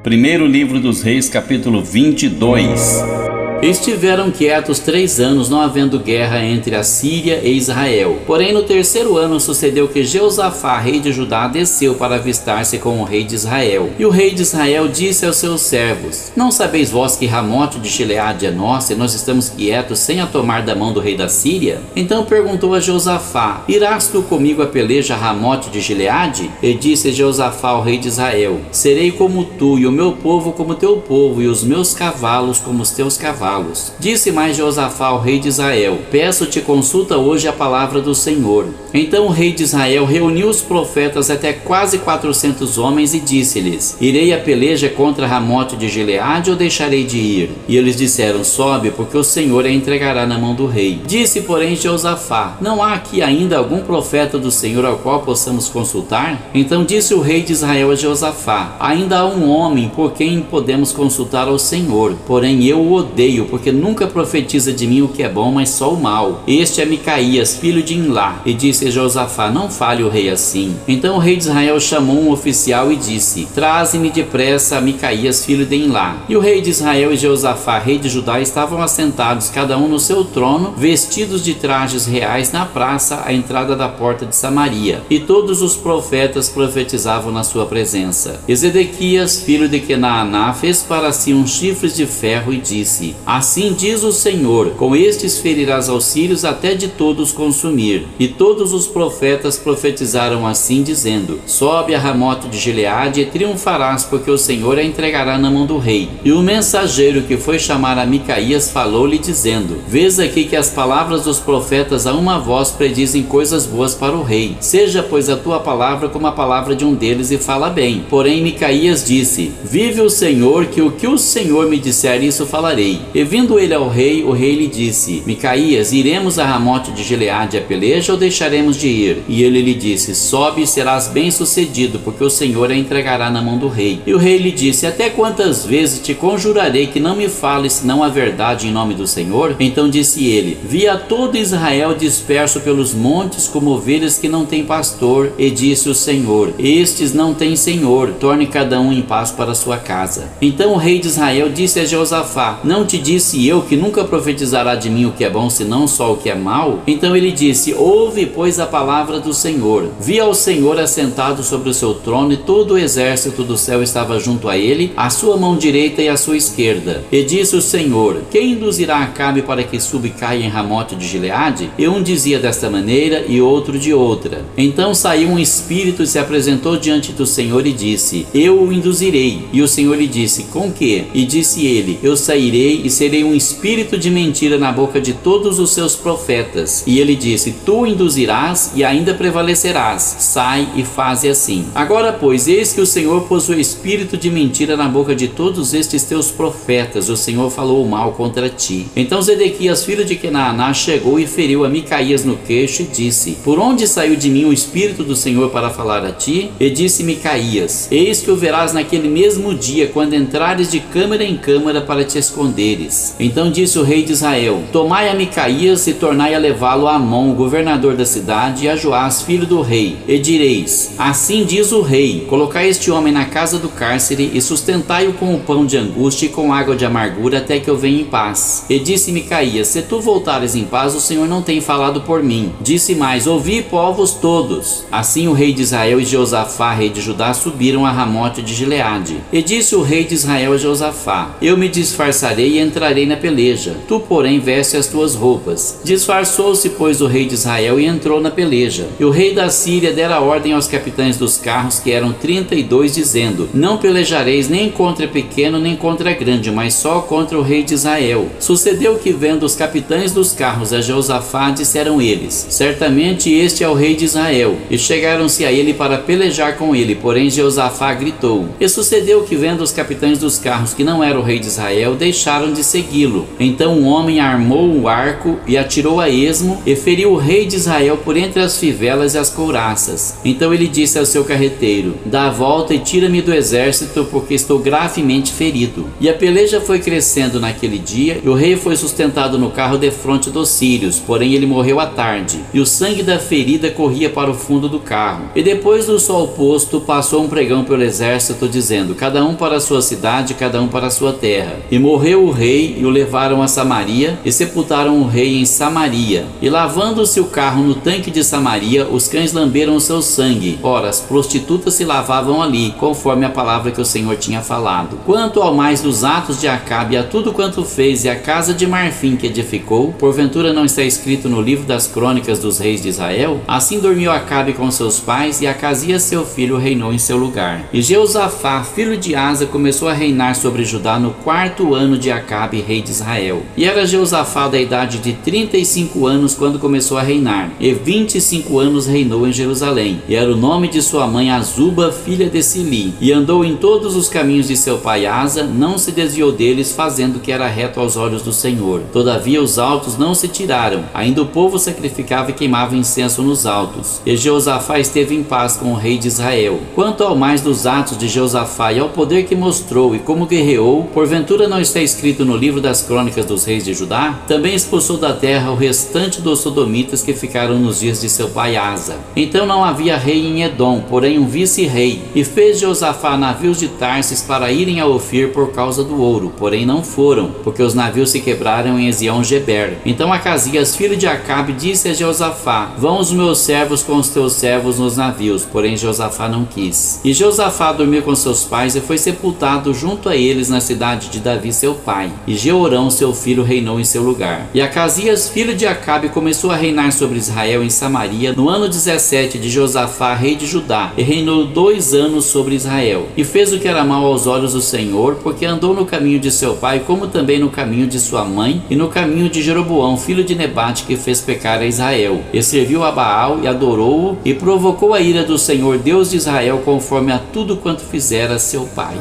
Primeiro livro dos Reis, capítulo 22. Estiveram quietos 3 anos, não havendo guerra entre a Síria e Israel. Porém, no terceiro ano sucedeu que Jeosafá, rei de Judá, desceu para avistar-se com o rei de Israel. E o rei de Israel disse aos seus servos: Não sabeis vós que Ramote de Gileade é nossa, e nós estamos quietos sem a tomar da mão do rei da Síria? Então perguntou a Jeosafá: Irás tu comigo a peleja a Ramote de Gileade? E disse Jeosafá ao rei de Israel: Serei como tu, e o meu povo como teu povo, e os meus cavalos como os teus cavalos. Disse mais Jeosafá ao rei de Israel: Peço-te, consulta hoje a palavra do Senhor. Então o rei de Israel reuniu os profetas, até quase 400 homens, e disse-lhes: Irei a peleja contra Ramote de Gileade, ou deixarei de ir? E eles disseram: Sobe, porque o Senhor a entregará na mão do rei. Disse, porém, Jeosafá: Não há aqui ainda algum profeta do Senhor ao qual possamos consultar? Então disse o rei de Israel a Jeosafá: Ainda há um homem por quem podemos consultar ao Senhor, porém eu o odeio, porque nunca profetiza de mim o que é bom, mas só o mal. Este é Micaías, filho de Imlá. E disse Jeosafá: Não fale o rei assim. Então o rei de Israel chamou um oficial e disse: Traze-me depressa a Micaías, filho de Imlá. E o rei de Israel e Jeosafá, rei de Judá, estavam assentados, cada um no seu trono, vestidos de trajes reais, na praça à entrada da porta de Samaria. E todos os profetas profetizavam na sua presença. E Zedequias, filho de Kenaaná, fez para si uns chifres de ferro e disse: Assim diz o Senhor: Com estes ferirás aos sírios até de todos consumir. E todos os profetas profetizaram assim, dizendo: Sobe a Ramote de Gileade e triunfarás, porque o Senhor a entregará na mão do rei. E o mensageiro que foi chamar a Micaías falou-lhe, dizendo: Vês aqui que as palavras dos profetas a uma voz predizem coisas boas para o rei. Seja, pois, a tua palavra como a palavra de um deles, e fala bem. Porém Micaías disse: Vive o Senhor, que o Senhor me disser, isso falarei. E vindo ele ao rei, o rei lhe disse: Micaías, iremos a Ramote de Gileade a peleja, ou deixaremos de ir? E ele lhe disse: Sobe e serás bem sucedido, porque o Senhor a entregará na mão do rei. E o rei lhe disse: Até quantas vezes te conjurarei que não me fales senão a verdade em nome do Senhor? Então disse ele: Vi a todo Israel disperso pelos montes como ovelhas que não têm pastor. E disse o Senhor: Estes não têm senhor, torne cada um em paz para sua casa. Então o rei de Israel disse a Jeosafá: Não te disse eu que nunca profetizará de mim o que é bom, senão só o que é mau? Então ele disse: Ouve, pois, a palavra do Senhor. Vi ao Senhor assentado sobre o seu trono, e todo o exército do céu estava junto a ele, à sua mão direita e à sua esquerda. E disse o Senhor: Quem induzirá Acabe para que suba e caia em Ramote de Gileade? E um dizia desta maneira, e outro de outra. Então saiu um espírito e se apresentou diante do Senhor e disse: Eu o induzirei. E o Senhor lhe disse: Com que? E disse ele: Eu sairei e serei um espírito de mentira na boca de todos os seus profetas. E ele disse: Tu induzirás e ainda prevalecerás. Sai e faze assim. Agora, pois, eis que o Senhor pôs o espírito de mentira na boca de todos estes teus profetas. O Senhor falou mal contra ti. Então Zedequias, filho de Kenaaná, chegou e feriu a Micaías no queixo e disse: Por onde saiu de mim o espírito do Senhor para falar a ti? E disse Micaías: Eis que o verás naquele mesmo dia, quando entrares de câmara em câmara para te esconderes. Então disse o rei de Israel: Tomai a Micaías e tornai a levá-lo a Amon, governador da cidade, e a Joás, filho do rei. E direis: Assim diz o rei: Colocai este homem na casa do cárcere e sustentai-o com o pão de angústia e com água de amargura, até que eu venha em paz. E disse Micaías: Se tu voltares em paz, o Senhor não tem falado por mim. Disse mais: Ouvi, povos todos. Assim o rei de Israel e Jeosafá, rei de Judá, subiram a Ramote de Gileade. E disse o rei de Israel a Jeosafá: Eu me disfarçarei e entrarei na peleja. Tu, porém, veste as tuas roupas. Disfarçou-se, pois, o rei de Israel e entrou na peleja. E o rei da Síria dera ordem aos capitães dos carros, que eram 32, dizendo: Não pelejareis nem contra pequeno nem contra grande, mas só contra o rei de Israel. Sucedeu que, vendo os capitães dos carros a Jeosafá, disseram eles: Certamente este é o rei de Israel. E chegaram-se a ele para pelejar com ele, porém Jeosafá gritou. E sucedeu que, vendo os capitães dos carros que não era o rei de Israel, deixaram de de segui-lo. Então um homem armou o arco e atirou a esmo e feriu o rei de Israel por entre as fivelas e as couraças. Então ele disse ao seu carreteiro: dá a volta e tira-me do exército, porque estou gravemente ferido. E a peleja foi crescendo naquele dia, e o rei foi sustentado no carro defronte dos sírios, porém ele morreu à tarde, e o sangue da ferida corria para o fundo do carro. E depois do sol posto, passou um pregão pelo exército, dizendo: cada um para a sua cidade, cada um para a sua terra. E morreu o rei, e o levaram a Samaria, e sepultaram o rei em Samaria. E lavando-se o carro no tanque de Samaria, os cães lamberam o seu sangue. Ora, as prostitutas se lavavam ali, conforme a palavra que o Senhor tinha falado. Quanto ao mais dos atos de Acabe, a tudo quanto fez, e a casa de marfim que edificou, porventura não está escrito no livro das crônicas dos reis de Israel? Assim dormiu Acabe com seus pais, e Acasias seu filho reinou em seu lugar. E Jeosafá, filho de Asa, começou a reinar sobre Judá no 4º ano de Acabe, rei de Israel. E era Jeosafá da idade de 35 anos quando começou a reinar, e 25 anos reinou em Jerusalém. E era o nome de sua mãe Azuba, filha de Sili. E andou em todos os caminhos de seu pai Asa, não se desviou deles, fazendo o que era reto aos olhos do Senhor. Todavia os altos não se tiraram, ainda o povo sacrificava e queimava incenso nos altos. E Jeosafá esteve em paz com o rei de Israel. Quanto ao mais dos atos de Jeosafá e ao poder que mostrou e como guerreou, porventura não está escrito no livro das crônicas dos reis de Judá? Também expulsou da terra o restante dos sodomitas que ficaram nos dias de seu pai Asa. Então não havia rei em Edom, porém um vice-rei. E fez Jeosafá navios de Tarsis para irem a Ofir por causa do ouro, porém não foram, porque os navios se quebraram em Ezion-Geber. Então Acasias, filho de Acabe, disse a Jeosafá: vão os meus servos com os teus servos nos navios, porém Jeosafá não quis. E Jeosafá dormiu com seus pais e foi sepultado junto a eles na cidade de Davi seu pai. E Jeorão seu filho reinou em seu lugar. E Acasias, filho de Acabe, começou a reinar sobre Israel em Samaria no ano 17 de Josafá, rei de Judá, e reinou 2 anos sobre Israel. E fez o que era mal aos olhos do Senhor, porque andou no caminho de seu pai, como também no caminho de sua mãe, e no caminho de Jeroboão, filho de Nebate, que fez pecar a Israel. E serviu a Baal, e adorou-o, e provocou a ira do Senhor, Deus de Israel, conforme a tudo quanto fizera seu pai.